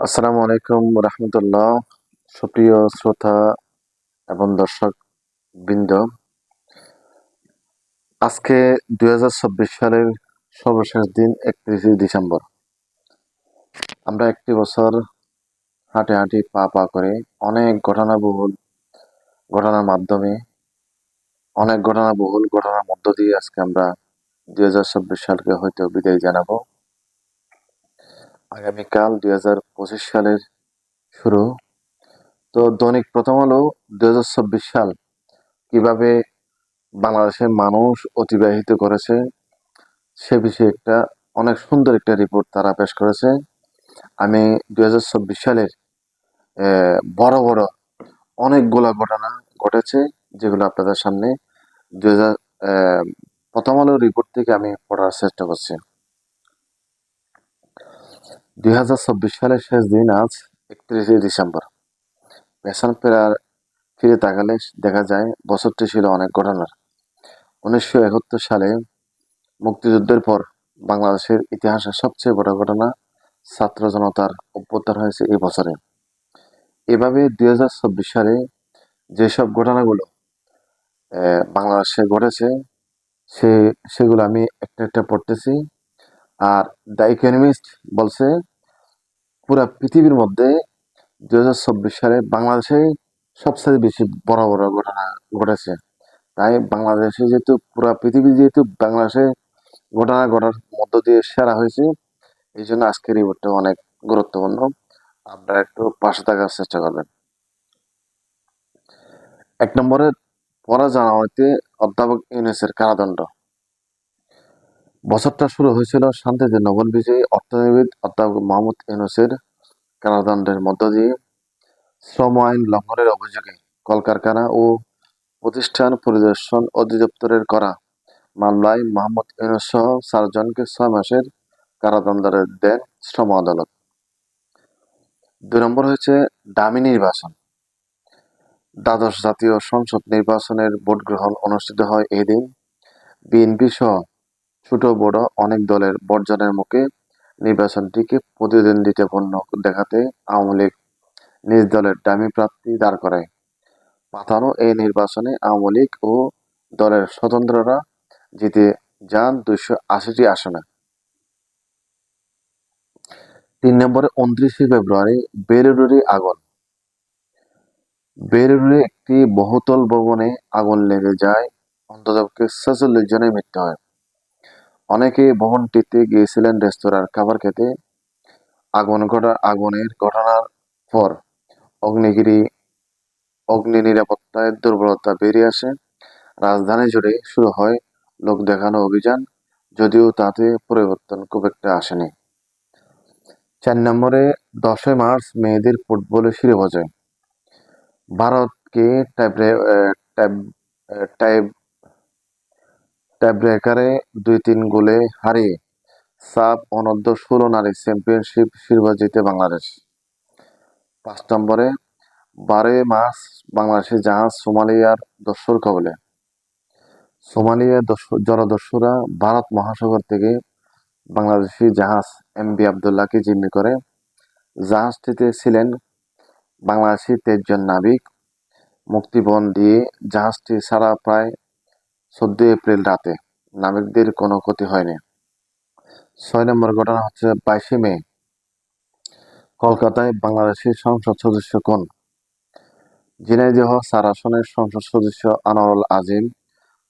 আসসালামু আলাইকুম রহমতুল্লাহ। সুপ্রিয় শ্রোতা এবং দর্শক বৃন্দ, আজকে 2024 সালের সর্বশেষ দিন 31শে ডিসেম্বর। আমরা একটি বছর হাঁটি হাঁটি পা পা করে অনেক ঘটনার মধ্য দিয়ে আজকে আমরা 2024 সালকে হয়তো বিদায় জানাবো। আগামীকাল 2025 সালের শুরু। তো দৈনিক প্রথম আলো 2024 সাল কিভাবে বাংলাদেশের মানুষ অতিবাহিত করেছে সে বিষয়ে অনেক সুন্দর একটা রিপোর্ট তারা পেশ করেছে। আমি 2024 সালের বড় বড় অনেকগুলা ঘটনা ঘটেছে, যেগুলো আপনাদের সামনে 2000 প্রথম আলো রিপোর্ট থেকে আমি পড়ার চেষ্টা করছি। 2024 সালের শেষ দিন আজ 31শে ডিসেম্বর। পেছন ফিরে তাকালে দেখা যায় বছরটি ছিল অনেক ঘটনার। 1971 সালে মুক্তিযুদ্ধের পর বাংলাদেশের ইতিহাসের সবচেয়ে বড় ঘটনা ছাত্র জনতার অভ্যুত্থান হয়েছে এই বছরে। এভাবে 2024 সালে যেসব ঘটনাগুলো বাংলাদেশে ঘটেছে সেগুলো আমি একটা একটা পড়তেছি। আর দ্য ইকোনমিস্ট বলছে পুরা পৃথিবীর মধ্যে 2024 সালে বাংলাদেশে সবচেয়ে বেশি বড় বড় ঘটনা ঘটেছে। তাই বাংলাদেশে যেহেতু পুরা পৃথিবী যেহেতু বাংলাদেশে ঘটনা ঘটার মধ্য দিয়ে সেরা হয়েছে, এই জন্য আজকের রিপোর্টটা অনেক গুরুত্বপূর্ণ। আপনারা একটু পাশে থাকার চেষ্টা করবেন। 1 নম্বরে, পরা জানুয়ারিতে অধ্যাপক ইউনূসের কারাদণ্ড। বছরটা শুরু হয়েছিল শান্তিতে নোবেল বিজয়ী অর্থনীতিবিদ অধ্যাপক মোহাম্মদ ইউনূসের কারাদণ্ডের মধ্য দিয়ে। শ্রম আইন লঙ্ঘনের অভিযোগে কলকারখানা ও প্রতিষ্ঠান পরিদর্শন অধিদপ্তরের করা মামলায় মোহাম্মদ ইউনূস সহ 4 জনকে 6 মাসের কারাদণ্ড দেন শ্রম আদালত। 2 নম্বর হয়েছে ডামি নির্বাচন। দ্বাদশ জাতীয় সংসদ নির্বাচনের ভোট গ্রহণ অনুষ্ঠিত হয় এই দিন। বিএনপি সহ ছোট বড় অনেক দলের বর্জনের মুখে নির্বাচনটিকে প্রতিদ্বন্দ্বিতাপূর্ণ দেখাতে আওয়ামী লীগ নিজ দলের ডামি প্রার্থী দাঁড় করায়। পাতানো এই নির্বাচনে আওয়ামী লীগ ও দলের স্বতন্ত্ররা জিতে যান 280টি আসনে। 3 নম্বরে, 29শে ফেব্রুয়ারি বেরুরুরে আগুন। বেরুরুরে একটি বহুতল ভবনে আগুন লেগে যায়, অন্ততপক্ষে 46 জনের মৃত্যু হয়। অনেকে ভবনটিতে গিয়েছিলেন রেস্তোরাঁর খাবার খেতে। আগুনের ঘটনার পর অগ্নি নিরাপত্তায় দুর্বলতা বেরিয়ে আসে। রাজধানী জুড়ে শুরু হয় লোক দেখানো অভিযান, যদিও তাতে পরিবর্তন খুব একটা আসেনি। 4 নম্বরে, 10ই মার্চ মেয়েদের ফুটবলে শিরোপা জয়। ভারতকে টাইব্রেকারে 2-3 গোলে হারিয়ে সাফ অনূর্ধ্ব-16 নারী চ্যাম্পিয়নশিপ শিরোপা জিতে বাংলাদেশ। 5 নম্বরে, 12ই মার্চ বাংলাদেশের জাহাজ সোমালিয়ার দস্যুর কবলে। সোমালিয়ার জলদস্যুরা ভারত মহাসাগর থেকে বাংলাদেশি জাহাজ এমভি আবদুল্লাহকে জিম্মি করে। জাহাজটিতে ছিলেন বাংলাদেশি 23 জন নাবিক। মুক্তিপণ দিয়ে জাহাজটি ছাড়া প্রায় 14 এপ্রিল রাতে নাবিকদের কোনো ক্ষতি হয়নি। 6 নম্বর ঘটনা হচ্ছে 22শে মে কলকাতায় বাংলাদেশের সংসদ সদস্য কোন? ঝিনাইদহ 4 আসনের সংসদ সদস্য আনোয়ারুল আজিম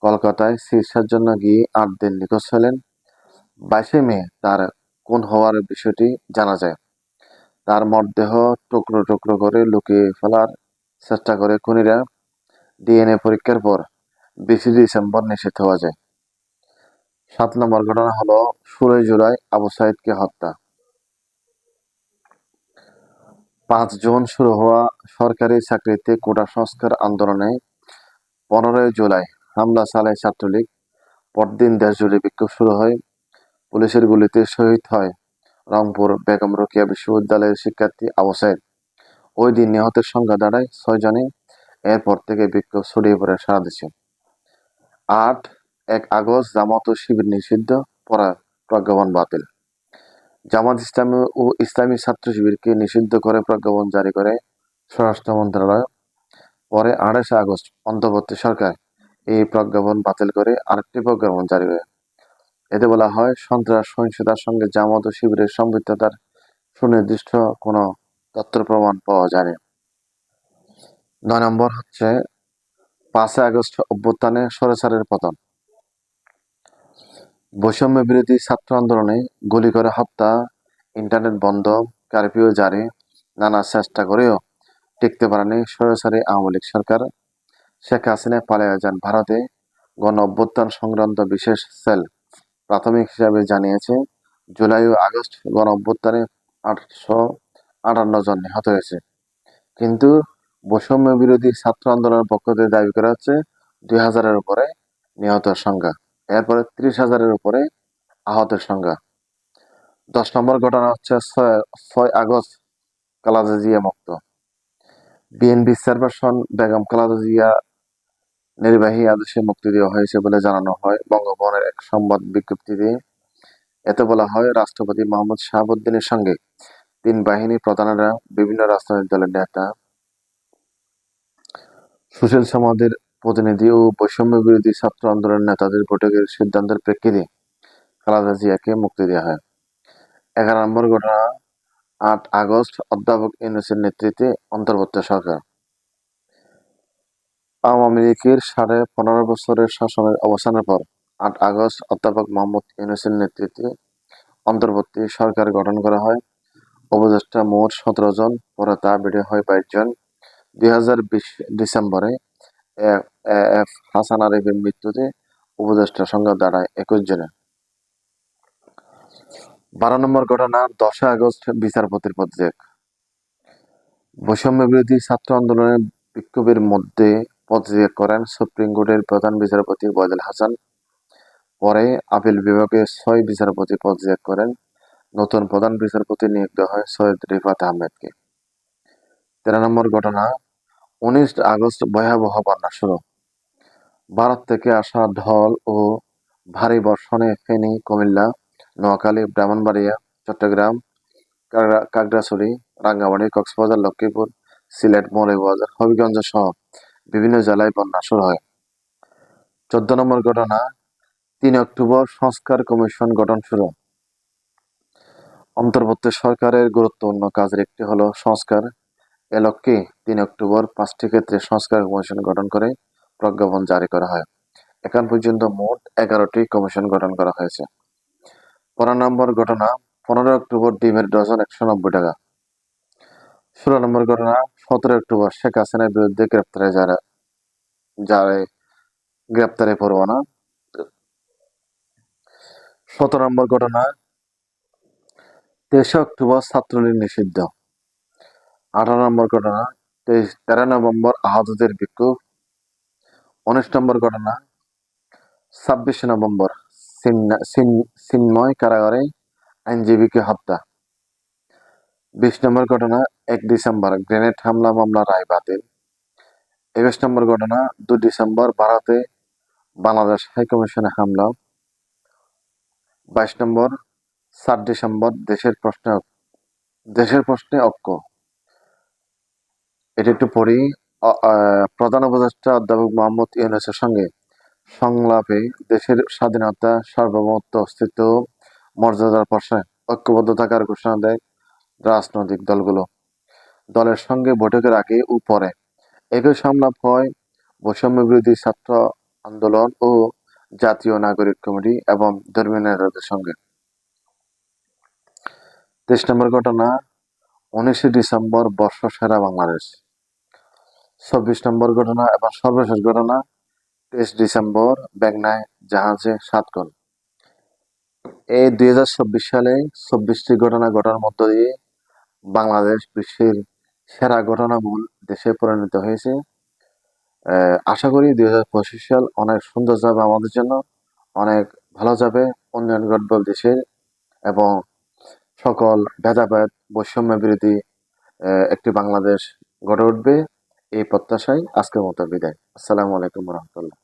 কলকাতায় চিকিৎসার জন্য গিয়ে 8 দিন নিখোঁজ ছিলেন। 22শে মে তার খুন হওয়ার বিষয়টি জানা যায়। তার মরদেহ টুকরো টুকরো করে লুকিয়ে ফেলার চেষ্টা করে খুনিরা। ডিএনএ পরীক্ষার পর 20 ডিসেম্বর নিশ্চিত হওয়া যায়। 7 নম্বর ঘটনা হলো 16 জুলাই আবু সাইদকে হত্যা। 5 জুন শুরু হওয়া সরকারি চাকরিতে কোটা সংস্কার আন্দোলনে 15 জুলাই হামলা চালায় ছাত্রলীগ। পরদিন দেশজুড়ে বিক্ষোভ শুরু হয়। পুলিশের গুলিতে শহীদ হয় রংপুর বেগম রোকেয়া বিশ্ববিদ্যালয়ের শিক্ষার্থী আবু সাইদ। ওই দিন নিহতের সংখ্যা দাঁড়ায় 6 জনে। এরপর থেকে বিক্ষোভ ছড়িয়ে পড়ে সারা দেশে। 1 আগস্ট জামাত ও শিবির নিষিদ্ধ, প্রজ্ঞাপন বাতিল। জামাত ইসলামী ও ইসলামী ছাত্র শিবিরকে নিষিদ্ধ করে প্রজ্ঞাপন জারি করে স্বরাষ্ট্র মন্ত্রণালয়। পরে 28 আগস্ট অন্তর্বর্তী সরকার এই প্রজ্ঞাপন বাতিল করে আরেকটি প্রজ্ঞাপন জারি করে। এতে বলা হয়, সন্ত্রাস সহিংসতার সঙ্গে জামাত ও শিবিরের সম্পৃক্ততার সুনির্দিষ্ট কোনো তথ্য প্রমাণ পাওয়া যায়নি। 9 নম্বর হচ্ছে 5 আগস্ট অভ্যুত্থানে স্বৈরাচারের পতন। বৈষম্য বিরোধী ছাত্র আন্দোলনে গুলি করে হত্যা, ইন্টারনেট বন্ধ, কারফিউ জারি, নানা চেষ্টা করেও টিকতে পারেনি স্বৈরাচারী আওয়ামী লীগ সরকার। শেখ হাসিনা পালিয়ে যান ভারতে। গণ অভ্যুত্থান সংক্রান্ত বিশেষ সেল প্রাথমিক হিসাবে জানিয়েছে, জুলাই ও আগস্ট গণ অভ্যুত্থানে 858 জন নিহত হয়েছে। কিন্তু বৈষম্য বিরোধী ছাত্র আন্দোলনের পক্ষ থেকে দাবি করা হচ্ছে 2000-এর উপরে নিহতের সংখ্যা, এরপরে 30,000-এর উপরে আহতের সংখ্যা। 10 নম্বর ঘটনা হচ্ছে 6 আগস্ট খালেদা জিয়া মুক্ত। বিএনপি চেয়ারপারসন বেগম খালেদা জিয়া নির্বাহী আদেশে মুক্তি দেওয়া হয়েছে বলে জানানো হয় বঙ্গভবনের এক সংবাদ বিজ্ঞপ্তিতে। এতে বলা হয়, রাষ্ট্রপতি মোহাম্মদ শাহাবুদ্দিনের সঙ্গে 3 বাহিনী প্রধানেরা, বিভিন্ন রাজনৈতিক দলের নেতা, সুশীল সমাজের প্রতিনিধি ও বৈষম্য বিরোধী ছাত্র আন্দোলনের নেতাদের বৈঠকের সিদ্ধান্তের প্রেক্ষিতে খালেদা জিয়াকে মুক্তি দেওয়া হয়। 11 নম্বর ঘটনা 8 আগস্ট অধ্যাপক ইউনূসের নেতৃত্বে অন্তর্বর্তী সরকার। আওয়ামী লীগের 15.5 বছরের শাসনের অবসানের পর 8 আগস্ট অধ্যাপক মোহাম্মদ ইউনূসের নেতৃত্বে অন্তর্বর্তী সরকার গঠন করা হয়। উপদেষ্টা মোট 17 জন, পরে তা বেড়ে হয় 22 জন। 2020 ডিসেম্বরে এফ হাসান আরিফের মৃত্যুতে উপদেষ্টার সংখ্যা দাঁড়ায় 21 জনে। 12 নম্বর ঘটনা 10 আগস্ট বিচারপতির পদত্যাগ। বৈষম্য বিরোধী ছাত্র আন্দোলনের বিক্ষোভের মধ্যে পদত্যাগ করেন সুপ্রিম কোর্টের প্রধান বিচারপতি ওয়াজেদ হাসান। পরে আপিল বিভাগে 6 বিচারপতি পদত্যাগ করেন। নতুন প্রধান বিচারপতি নিয়োগ দেওয়া হয় সৈয়দ রিফাত আহমেদকে। 13 নম্বর ঘটনা 19 আগস্ট ভয়াবহ বন্যা শুরু। ভারত থেকে আসা ঢল ও ভারী বর্ষণে ফেনী, কুমিল্লা, নোয়াখালী, ব্রাহ্মণবাড়িয়া, চট্টগ্রাম, খাগড়াছড়ি, রাঙ্গামাটি, কক্সবাজার, লক্ষ্মীপুর, সিলেট, মৌলভীবাজার, হবিগঞ্জ সহ বিভিন্ন জেলায় বন্যা শুরু হয়। 14 নম্বর ঘটনা 3 অক্টোবর সংস্কার কমিশন গঠন শুরু। অন্তর্বর্তী সরকারের গুরুত্বপূর্ণ কাজের একটি হলো সংস্কার। এ লক্ষ্যে 3 অক্টোবর 5টি ক্ষেত্রে সংস্কার কমিশন গঠন করে প্রজ্ঞাপন জারি করা হয়। এখন পর্যন্ত মোট 11টি কমিশন গঠন করা হয়েছে। 15 নম্বর ঘটনা 15 অক্টোবর ডিমের ডজন 190 টাকা। 16 নম্বর ঘটনা 17 অক্টোবর শেখ হাসিনার বিরুদ্ধে গ্রেপ্তারে পরোয়ানা। 17 নম্বর ঘটনা 23 অক্টোবর ছাত্রলীগ নিষিদ্ধ। 18 নম্বর ঘটনা 13 নভেম্বর আহতদের বিক্ষোভ। 19 নম্বর ঘটনা 26 নভেম্বর চিন্ময় কারাগারে আইনজীবীকে হত্যা। 20 নম্বর ঘটনা 1 ডিসেম্বর গ্রেনেড হামলা মামলা রায় বাতিল। 21 নম্বর ঘটনা 2 ডিসেম্বর ভারতে বাংলাদেশ হাইকমিশনে হামলা। 22 নম্বর 4 ডিসেম্বর দেশের প্রশ্নে ঐক্য। এটি একটু পড়ি। প্রধান উপদেষ্টা অধ্যাপক মোহাম্মদ ইউনূসের সঙ্গে সংলাপে দেশের স্বাধীনতা, সার্বভৌমত্ব, অস্তিত্ব ও মর্যাদার প্রশ্নে ঐক্যবদ্ধ থাকার ঘোষণা দেয় রাজনৈতিক দলগুলো। দলের সঙ্গে বৈঠকের আগে ও পরে একই সংলাপ হয় বৈষম্য বিরোধী ছাত্র আন্দোলন ও জাতীয় নাগরিক কমিটি এবং ধর্মীয় নেতাদের সঙ্গে। 23 নম্বর ঘটনা 19 ডিসেম্বর বর্ষ সেরা বাংলাদেশ। 24 নম্বর ঘটনা এবং সর্বশেষ ঘটনা 23 ডিসেম্বর মেঘনায় জাহাজে 7 খুন। এই 2024 সালে 24টি ঘটনা ঘটার মধ্য দিয়ে বাংলাদেশ বিশ্বের সেরা ঘটনাবহুল দেশে পরিণত হয়েছে। আশা করি 2025 সাল অনেক সুন্দর যাবে আমাদের জন্য, অনেক ভালো যাবে, উন্নয়ন ঘটবে দেশের এবং সকল ভেদাভেদ বৈষম্য বিরোধী একটি বাংলাদেশ গড়ে উঠবে। এই প্রত্যাশায় আজকের মতো বিদায়। আসসালামু আলাইকুম রহমতুল্লাহ।